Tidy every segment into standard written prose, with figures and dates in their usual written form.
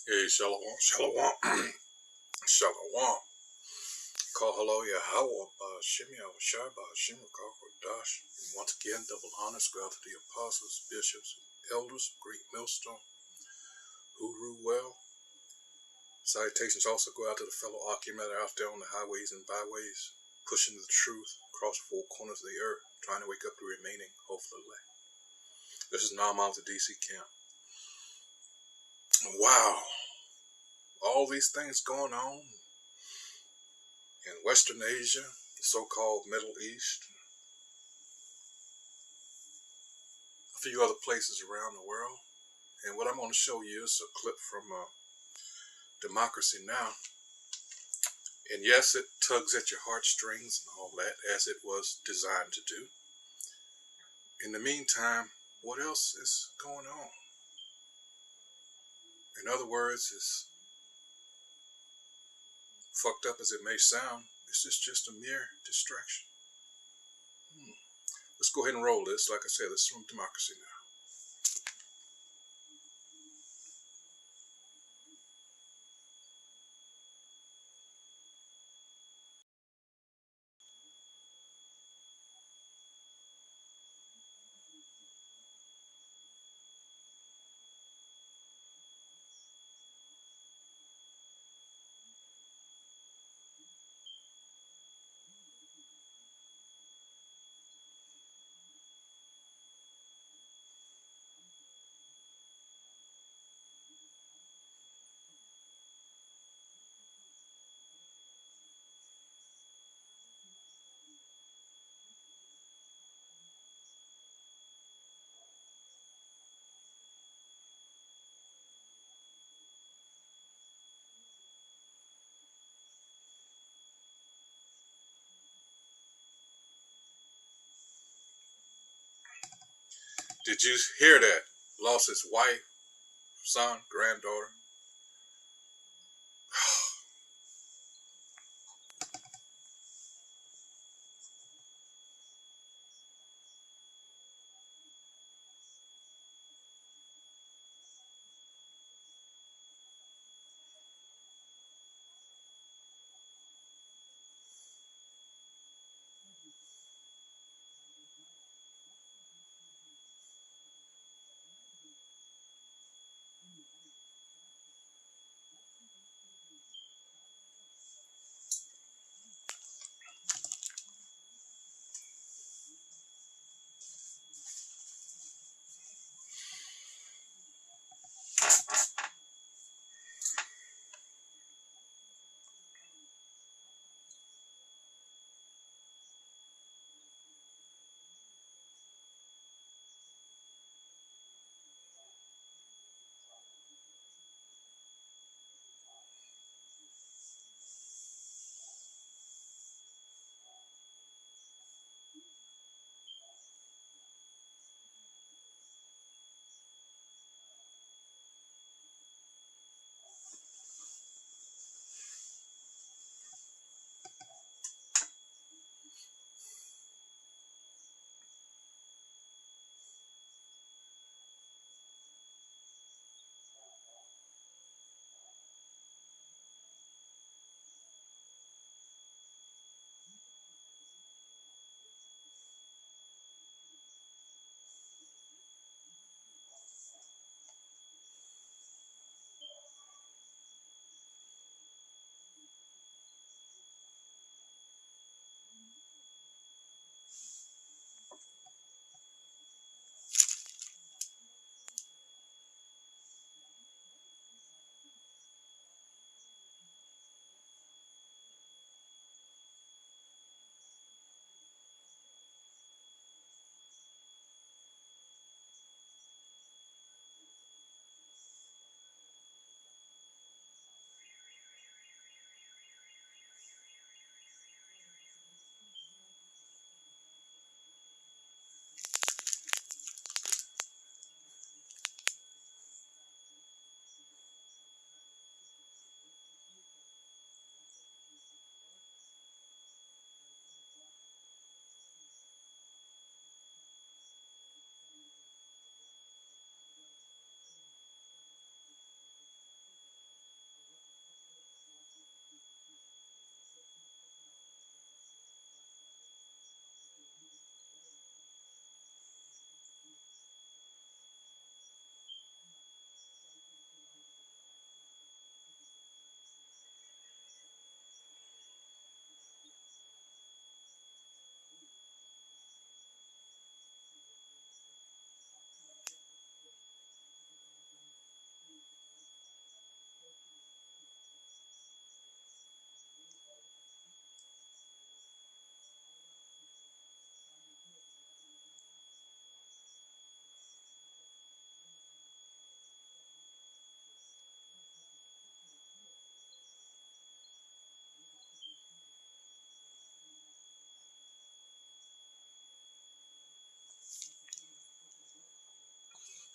Hey, Shalom, Shalom, Shalom. Call hello, Yahweh, Shimmy, Shaba, Dash. Once again, double honors go out to the apostles, bishops, and elders, Great Millstone, who rule well. Salutations also go out to the fellow Akim that are out there on the highways and byways, pushing the truth across the four corners of the earth, trying to wake up the remaining hopeful elect. This is Naaman of the DC camp. Wow, all these things going on in Western Asia, the so-called Middle East, a few other places around the world. And what I'm going to show you is a clip from Democracy Now! And yes, it tugs at your heartstrings and all that, as it was designed to do. In the meantime, what else is going on? In other words, as fucked up as it may sound, this is just a mere distraction. Let's go ahead and roll this. Like I said, this is from Democracy Now! Did you hear that? Lost his wife, son, granddaughter.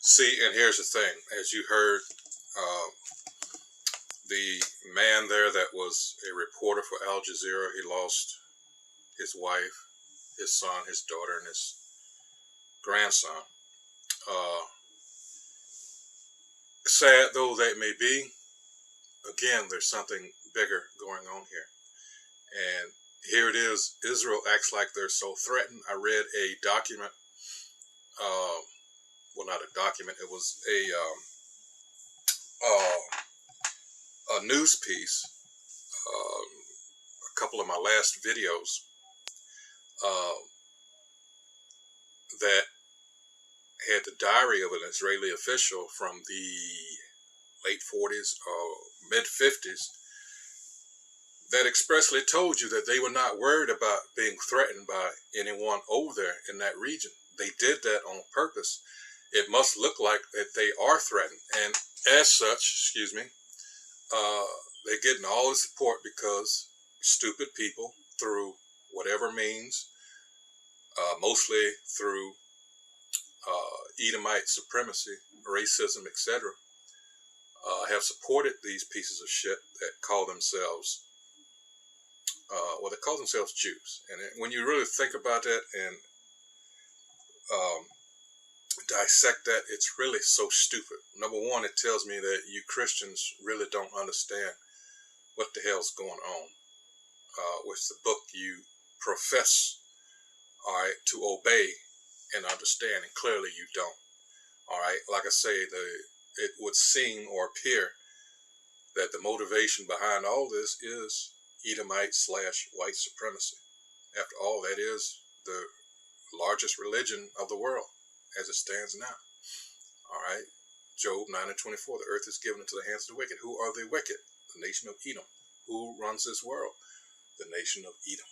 See, and here's the thing. As you heard, the man there that was a reporter for Al Jazeera, he lost his wife, his son, his daughter, and his grandson. Sad though that may be, again, there's something bigger going on here. And here it is. Israel acts like they're so threatened. I read a document. Well, not a document. It was a news piece. A couple of my last videos that had the diary of an Israeli official from the late 40s or mid 50s that expressly told you that they were not worried about being threatened by anyone over there in that region. They did that on purpose. It must look like that they are threatened, and as such, they're getting all the support because stupid people, through whatever means, mostly through Edomite supremacy, racism, etc., have supported these pieces of shit that call themselves, they call themselves Jews. And when you really think about that and dissect that, it's really so stupid. Number one, it tells me that you Christians really don't understand what the hell's going on with the book you profess, all right, to obey and understand, and clearly you don't. All right, like I say, it would seem or appear that the motivation behind all this is Edomite / white supremacy. After all, that is the largest religion of the world as it stands now. All right, Job 9:24, the earth is given into the hands of the wicked. Who are the wicked? The nation of Edom. Who runs this world? The nation of Edom.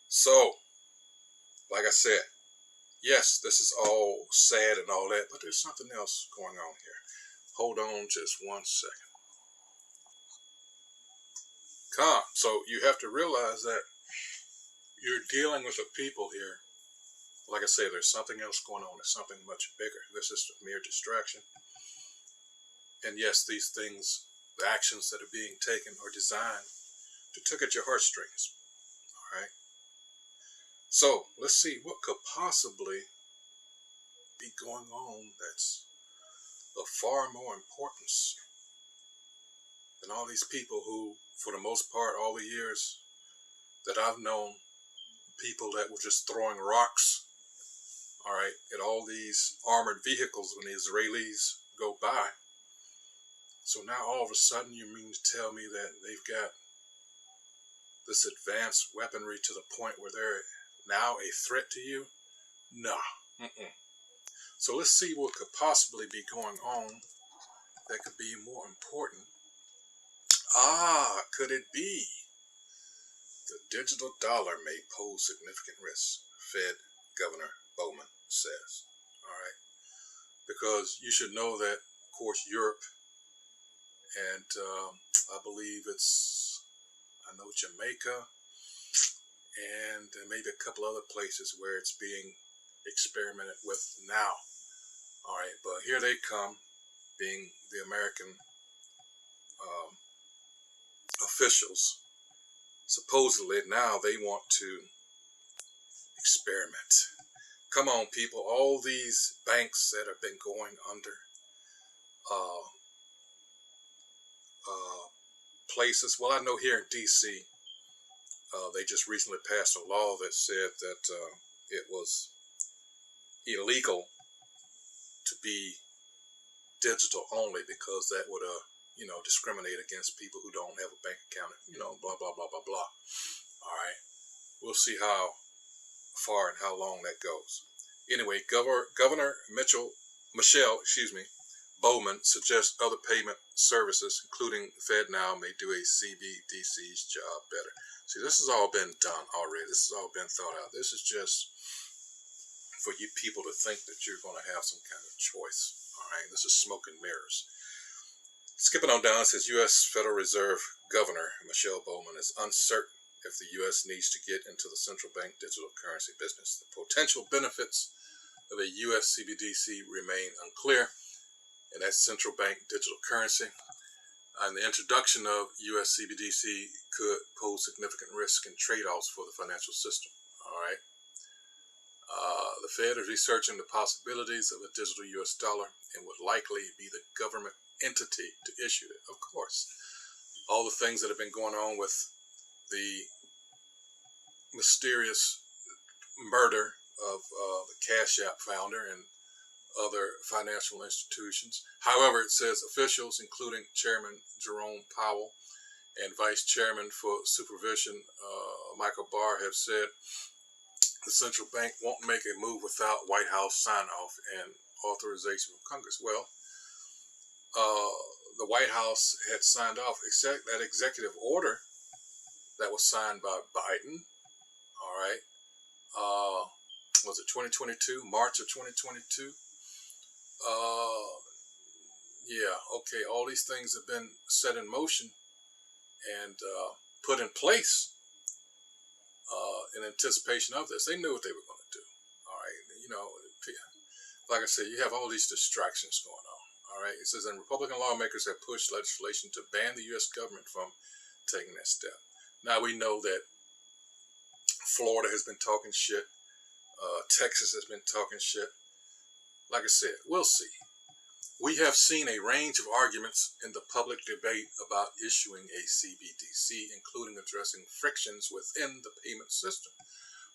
So, like I said, yes, this is all sad and all that, but there's something else going on here. Hold on just 1 second. Calm. So you have to realize that you're dealing with a people here. Like I say, there's something else going on. There's something much bigger. This is a mere distraction. And yes, these things, the actions that are being taken are designed to tug at your heartstrings. All right. So let's see what could possibly be going on that's of far more importance than all these people who, for the most part, all the years that I've known, people that were just throwing rocks, all right, at all these armored vehicles when the Israelis go by. So now all of a sudden you mean to tell me that they've got this advanced weaponry to the point where they're now a threat to you? Nah. So let's see what could possibly be going on that could be more important. Could it be the digital dollar may pose significant risks, Fed Governor Bowman says. All right. Because you should know that, of course, Europe and I believe I know Jamaica and maybe a couple other places where it's being experimented with now. All right, but here they come, being the American officials. Supposedly now they want to experiment. Come on, people, all these banks that have been going under, places. Well, I know here in D.C., they just recently passed a law that said that it was illegal to be digital only because that would, discriminate against people who don't have a bank account, blah, blah, blah, blah, blah. All right. We'll see how far and how long that goes. Anyway, Governor Michelle Bowman suggests other payment services, including FedNow, may do a CBDC's job better. See, this has all been done already. This has all been thought out. This is just for you people to think that you're going to have some kind of choice. All right, this is smoke and mirrors. Skipping on down, it says U.S. Federal Reserve Governor Michelle Bowman is uncertain if the U.S. needs to get into the central bank digital currency business. The potential benefits of a U.S. CBDC remain unclear, and that's central bank digital currency. And the introduction of U.S. CBDC could pose significant risk and trade-offs for the financial system. All right. The Fed is researching the possibilities of a digital U.S. dollar and would likely be the government entity to issue it. Of course, all the things that have been going on with the mysterious murder of the Cash App founder and other financial institutions. However, it says officials, including Chairman Jerome Powell and Vice Chairman for Supervision Michael Barr, have said the central bank won't make a move without White House sign-off and authorization from Congress. Well, the White House had signed off that executive order that was signed by Biden. All right. Was it 2022? March of 2022? Yeah, okay, all these things have been set in motion and put in place in anticipation of this. They knew what they were going to do. All right, like I said, you have all these distractions going on. All right, it says, and Republican lawmakers have pushed legislation to ban the U.S. government from taking that step. Now we know that Florida has been talking shit. Texas has been talking shit. Like I said, we'll see. We have seen a range of arguments in the public debate about issuing a CBDC, including addressing frictions within the payment system,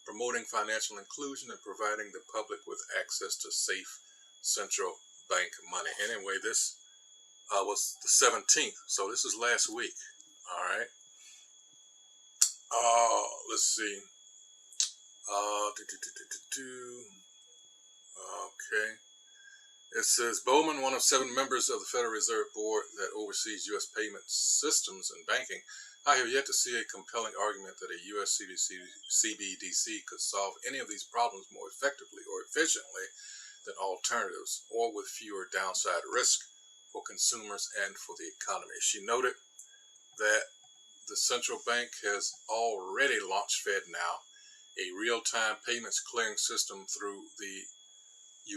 promoting financial inclusion, and providing the public with access to safe central bank money. Anyway, this was the 17th, so this is last week. All right. Let's see. Okay. It says Bowman, one of 7 members of the Federal Reserve Board that oversees U.S. payment systems and banking, I have yet to see a compelling argument that a U.S. CBDC could solve any of these problems more effectively or efficiently than alternatives, or with fewer downside risk for consumers and for the economy. She noted that the central bank has already launched FedNow, a real-time payments clearing system through the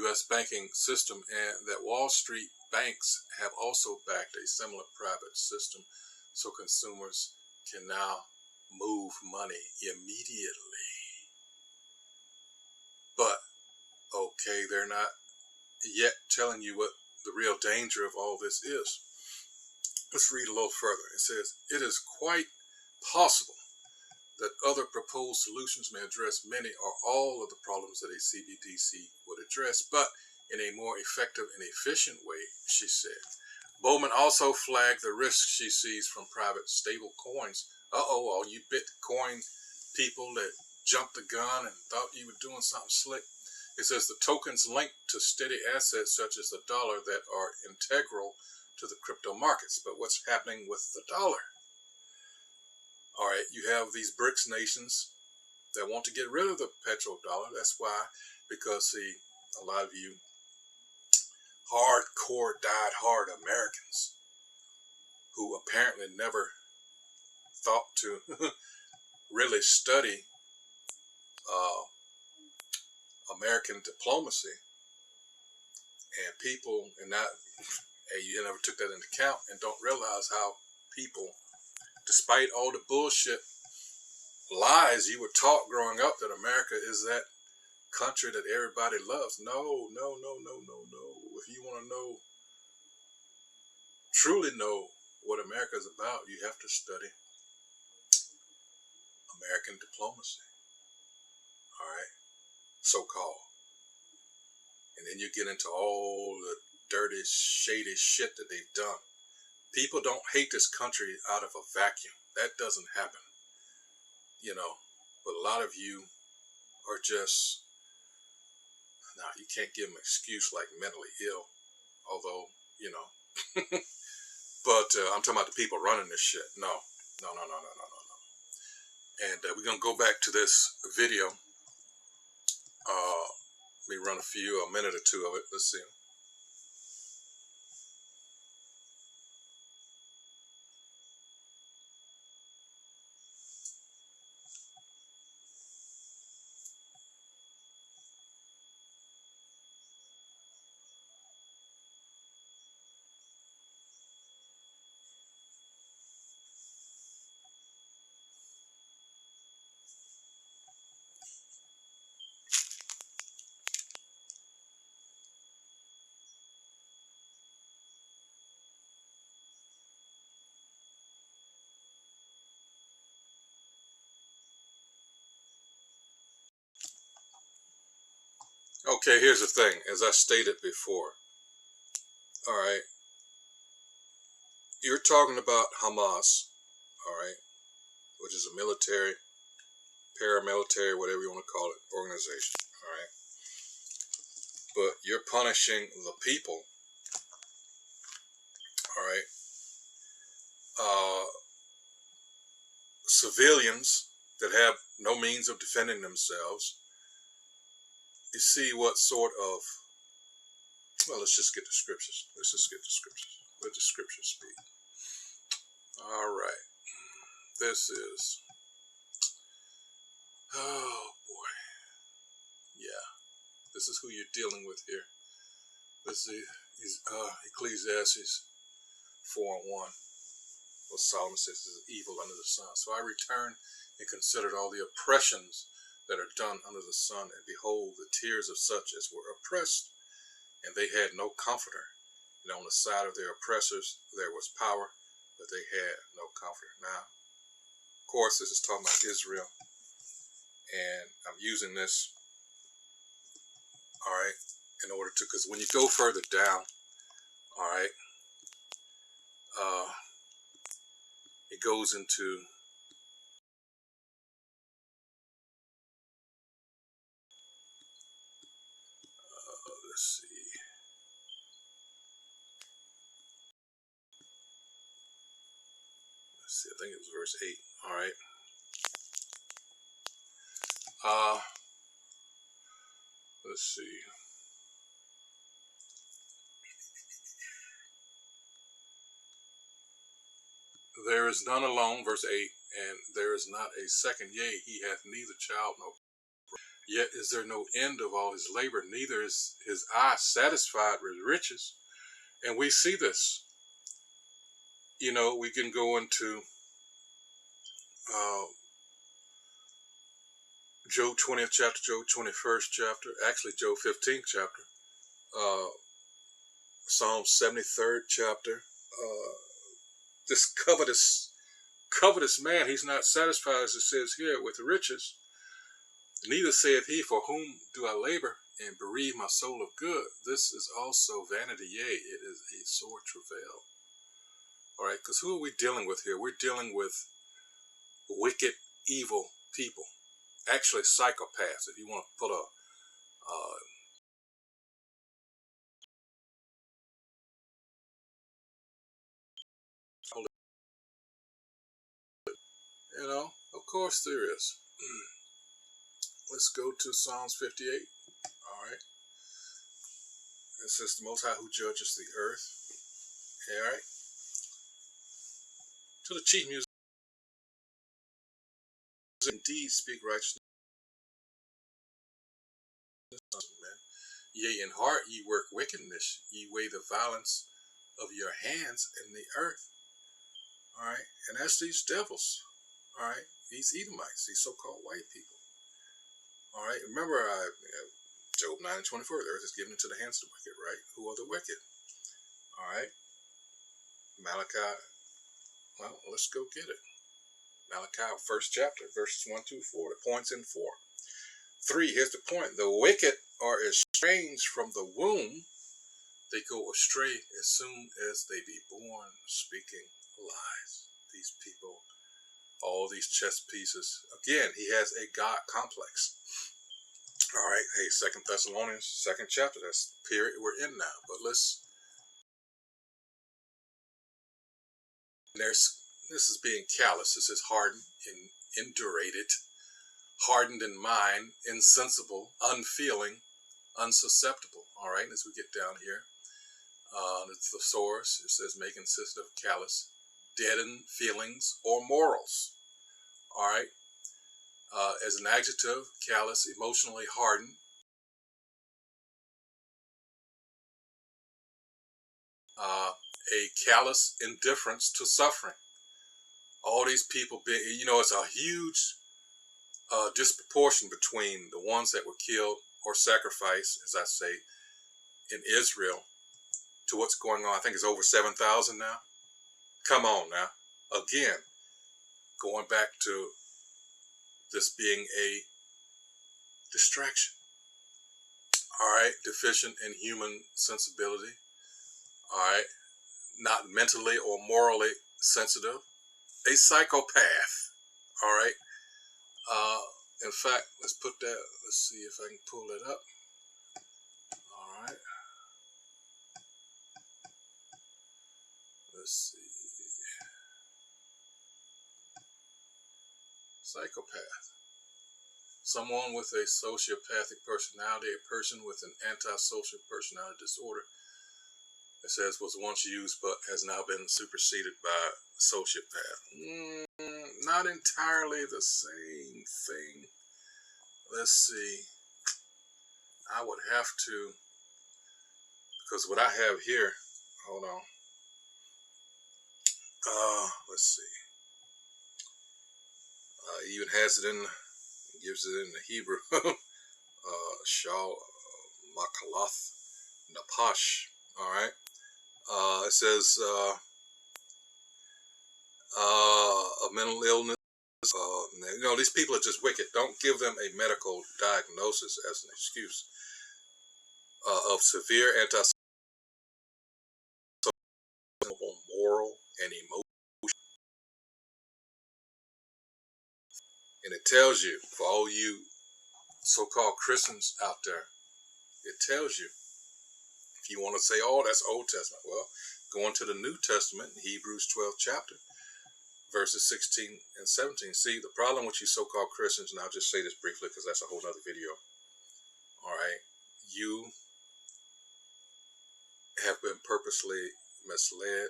U.S. banking system, and that Wall Street banks have also backed a similar private system so consumers can now move money immediately. But, okay, they're not yet telling you what the real danger of all this is. Let's read a little further. It says, it is quite possible that other proposed solutions may address many or all of the problems that a CBDC would address, but in a more effective and efficient way, she said. Bowman also flagged the risks she sees from private stable coins. All you Bitcoin people that jumped the gun and thought you were doing something slick. It says the tokens linked to steady assets such as the dollar that are integral to the crypto markets. But what's happening with the dollar? All right, you have these BRICS nations that want to get rid of the petrodollar. That's why, because a lot of you hardcore, died-hard Americans who apparently never thought to really study American diplomacy and people, and not, you never took that into account and don't realize how people, despite all the bullshit lies you were taught growing up that America is that country that everybody loves. No. If you want to truly know what America is about, you have to study American diplomacy. All right? So-called. And then you get into all the dirty, shady shit that they've done. People don't hate this country out of a vacuum. That doesn't happen. But a lot of you are just, you can't give them an excuse like mentally ill, although, but I'm talking about the people running this shit. No. And we're going to go back to this video. Let me run a minute or two of it. Let's see. Okay, here's the thing. As I stated before, all right, you're talking about Hamas, all right, which is a military, paramilitary, whatever you want to call it, organization, all right. But you're punishing the people, all right, civilians that have no means of defending themselves. You see what sort of, well, let's just get the scriptures. Let's just get the scriptures. Let the scriptures speak. All right. This is, oh boy. Yeah. This is who you're dealing with here. This is Ecclesiastes 4:1. What Solomon says is evil under the sun. So I returned and considered all the oppressions that are done under the sun, and behold, the tears of such as were oppressed, and they had no comforter. And on the side of their oppressors there was power, but they had no comforter. Now, of course, this is talking about Israel, and I'm using this, all right, in order to, because when you go further down, all right, it goes into, let's see, I think it was verse 8, all right. Let's see. There is none alone, verse 8, and there is not a second, yea, he hath neither child nor, yet is there no end of all his labor, neither is his eye satisfied with riches. And we see this. You know, we can go into Job 20th chapter, Job 21st chapter, actually Job 15th chapter, Psalm 73rd chapter. This covetous man, he's not satisfied, as it says here, with riches. Neither saith he, for whom do I labor and bereave my soul of good? This is also vanity, yea, it is a sore travail. All right, because who are we dealing with here? We're dealing with wicked, evil people. Actually, psychopaths, if you want to put a you know, of course there is. Let's go to Psalms 58. All right. It says, the Most High who judges the earth. All right. To the chief musicians, indeed speak righteousness. Yea, in heart ye work wickedness. Ye weigh the violence of your hands in the earth. All right. And that's these devils. All right. These Edomites, these so-called white people. All right. Remember, Job 9:24, the earth is given into the hands of the wicked, right? Who are the wicked? All right. Malachi. Well, let's go get it. Malachi, first chapter, verses 1 through 4. The point's in 4. 3, here's the point. The wicked are estranged from the womb. They go astray as soon as they be born, speaking lies. These people, all these chess pieces. Again, he has a God complex. All right, hey, 2 Thessalonians, 2nd chapter. That's the period we're in now. But this is being callous. This is hardened and indurated, hardened in mind, insensible, unfeeling, unsusceptible. All right, as we get down here, it's the source. It says making sensitive, callous, deadened feelings or morals. All right, as an adjective, callous, emotionally hardened. A callous indifference to suffering. All these people, you know, it's a huge disproportion between the ones that were killed or sacrificed, as I say, in Israel to what's going on. I think it's over 7,000 now. Come on now. Again, going back to this being a distraction. all right, deficient in human sensibility, all right, not mentally or morally sensitive, a psychopath, all right. In fact, let's put that, let's see if I can pull it up, all right. Let's see. Psychopath. Someone with a sociopathic personality, a person with an antisocial personality disorder. It says was once used but has now been superseded by sociopath. Not entirely the same thing. Let's see. I would have to, because what I have here, hold on. Let's see. Even has it in, gives it in the Hebrew. Shal Makalath Napash. All right. It says a mental illness. These people are just wicked. Don't give them a medical diagnosis as an excuse of severe antisocial, moral, and emotional. And it tells you, for all you so-called Christians out there, it tells you, if you want to say, oh, that's Old Testament, well, go into the New Testament, in Hebrews 12th chapter, verses 16 and 17. See, the problem with you so-called Christians, and I'll just say this briefly because that's a whole other video, all right, you have been purposely misled,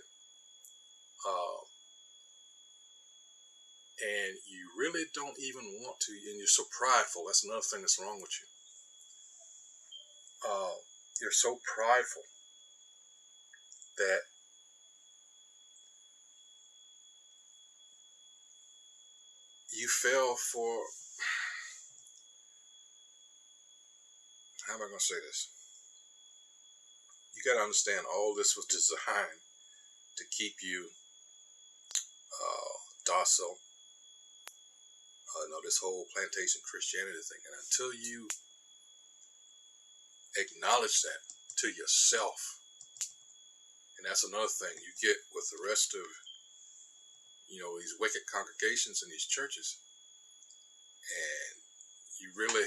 and you really don't even want to, and you're so prideful. That's another thing that's wrong with you. You're so prideful that you fell for, how am I going to say this? You got to understand, all this was designed to keep you docile. This whole plantation Christianity thing. And until you acknowledge that to yourself, and that's another thing you get with the rest of, these wicked congregations in these churches, and you really,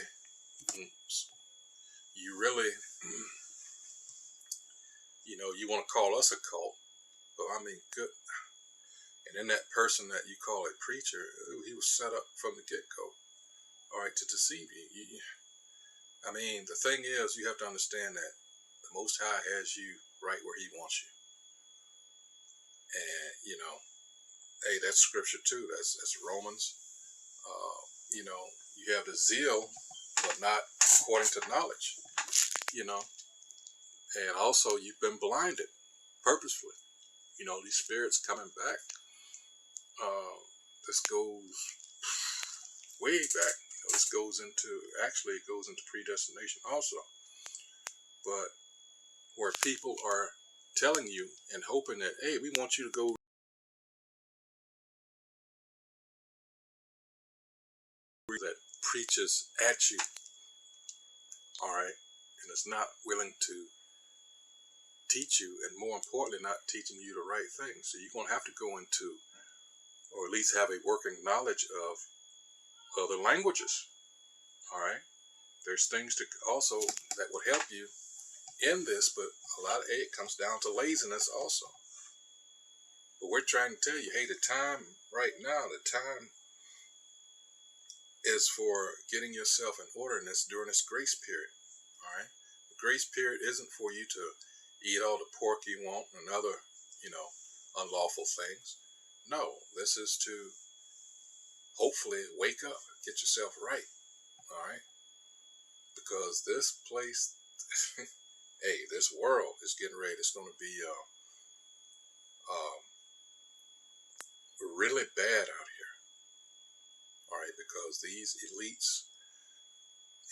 you want to call us a cult, but I mean, good. And then that person that you call a preacher, he was set up from the get-go, all right, to deceive you. I mean, the thing is, you have to understand that the Most High has you right where He wants you. And, hey, that's scripture too. That's Romans. You have the zeal, but not according to knowledge, And also, you've been blinded purposefully. These spirits coming back. This goes way back. This goes into, actually it goes into predestination also. But where people are telling you and hoping that, hey, we want you to go that preaches at you, all right, and is not willing to teach you, and more importantly, not teaching you the right thing. So you're going to have to go into, or at least have a working knowledge of other languages, all right. There's things to also that will help you in this, but a lot of it comes down to laziness also. But we're trying to tell you, hey, the time right now, the time is for getting yourself in order in this during this grace period. All right, the grace period isn't for you to eat all the pork you want and other, unlawful things. No, this is to hopefully wake up, get yourself right. All right, because this place, hey, this world is getting ready. It's going to be really bad out here. All right, because these elites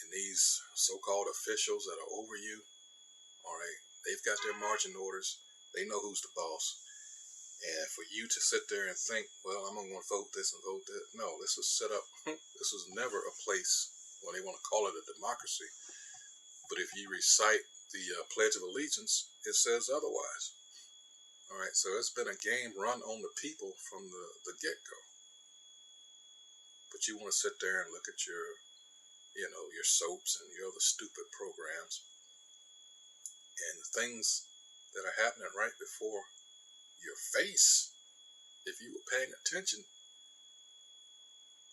and these so-called officials that are over you, all right, they've got their marching orders. They know who's the boss. And for you to sit there and think, well, I'm going to vote this and vote that. No, this was set up. This was never a place, well, they want to call it a democracy. But if you recite the Pledge of Allegiance, it says otherwise. All right, so it's been a game run on the people from the get-go. But you want to sit there and look at your soaps and your other stupid programs and the things that are happening right before your face. If you were paying attention,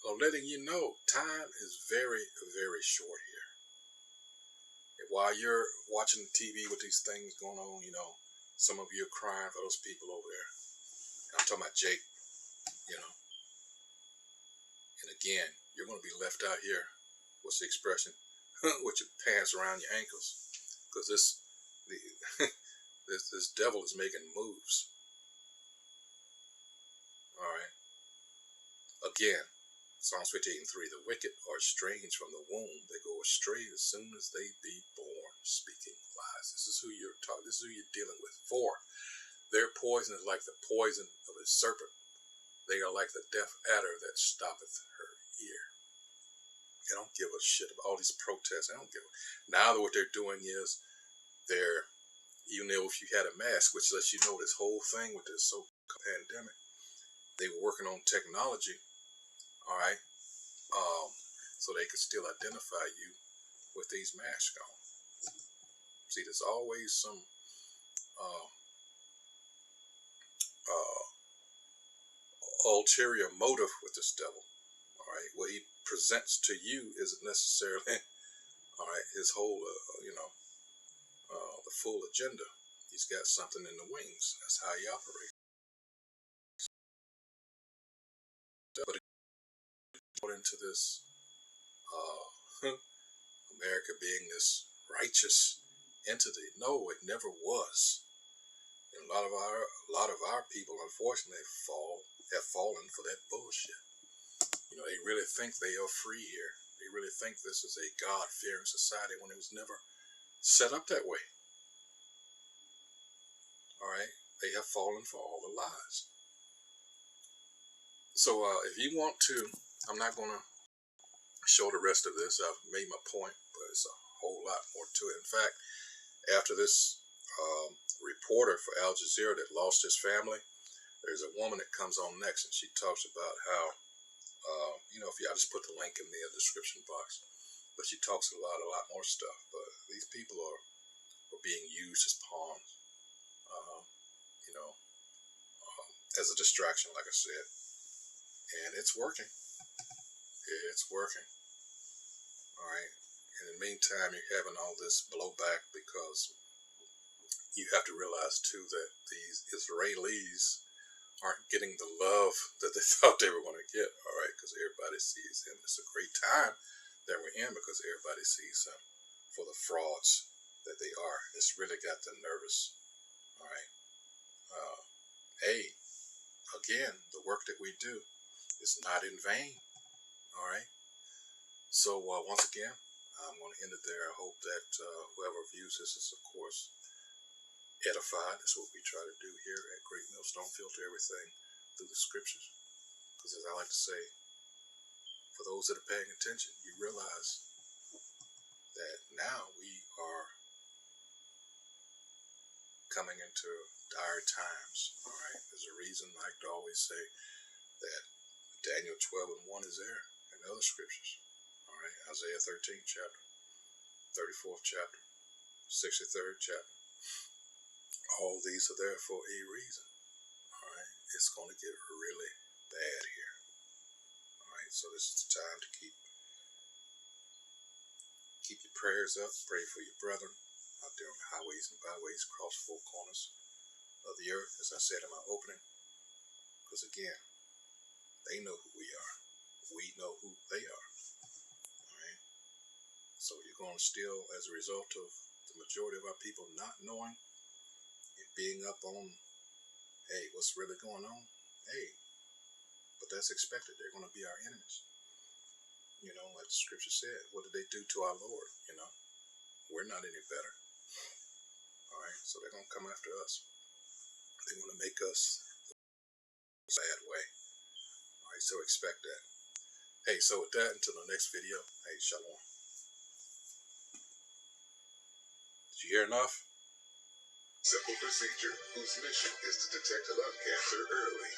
or letting you know, time is very, very short here. And while you're watching TV with these things going on, some of you are crying for those people over there. I'm talking about Jake, And again, you're going to be left out here. What's the expression? With your pants around your ankles, because this devil is making moves. All right. Again, Psalms 58:3. The wicked are estranged from the womb; they go astray as soon as they be born, speaking lies. This is who you're talking. This is who you're dealing with. For their poison is like the poison of a serpent; they are like the deaf adder that stoppeth her ear. They don't give a shit about all these protests. They don't give a... Now what they're doing is even though if you had a mask, which lets you know this whole thing with this so-called pandemic, they were working on technology, all right, so they could still identify you with these masks on. See, there's always some ulterior motive with this devil, all right. What he presents to you isn't necessarily, all right, his whole, the full agenda. He's got something in the wings. That's how he operates. But into this America being this righteous entity, no, it never was. And a lot of our people, unfortunately, have fallen for that bullshit. They really think they are free here. They really think this is a God-fearing society when it was never set up that way. All right, they have fallen for all the lies. So if you want to, I'm not going to show the rest of this. I've made my point, but it's a whole lot more to it. In fact, after this reporter for Al Jazeera that lost his family, there's a woman that comes on next, and she talks about how, I just put the link in the description box, but she talks a lot more stuff. But these people are being used as pawns, as a distraction, like I said, and it's working. It's working. All right. In the meantime, you're having all this blowback because you have to realize too that these Israelis aren't getting the love that they thought they were going to get. All right, because everybody sees him. It's a great time that we're in because everybody sees them for the frauds that they are. It's really got them nervous. All right. Hey, again, the work that we do is not in vain. All right. So once again, I'm going to end it there. I hope that whoever views this is, of course, edified. That's what we try to do here at Great Millstone. Filter everything through the scriptures. Because as I like to say, for those that are paying attention, you realize that now we are coming into dire times. All right. There's a reason I like to always say that Daniel 12:1 is there and other scriptures. All right. Isaiah 13th chapter, 34th chapter, 63rd chapter. All these are there for a reason. All right. It's going to get really bad here. All right. So this is the time to keep your prayers up. Pray for your brethren out there on the highways and byways across four corners of the earth, as I said in my opening. Because again, they know who we are. We know who they are. All right. So you're going to still, as a result of the majority of our people not knowing and being up on, hey, what's really going on? Hey, but that's expected. They're going to be our enemies. Like the scripture said, what did they do to our Lord? We're not any better. All right. So they're going to come after us. They want to make us a bad way. All right. So expect that. Hey, so with that, until the next video, hey, shalom. Did you hear enough? Simple procedure whose mission is to detect lung cancer early.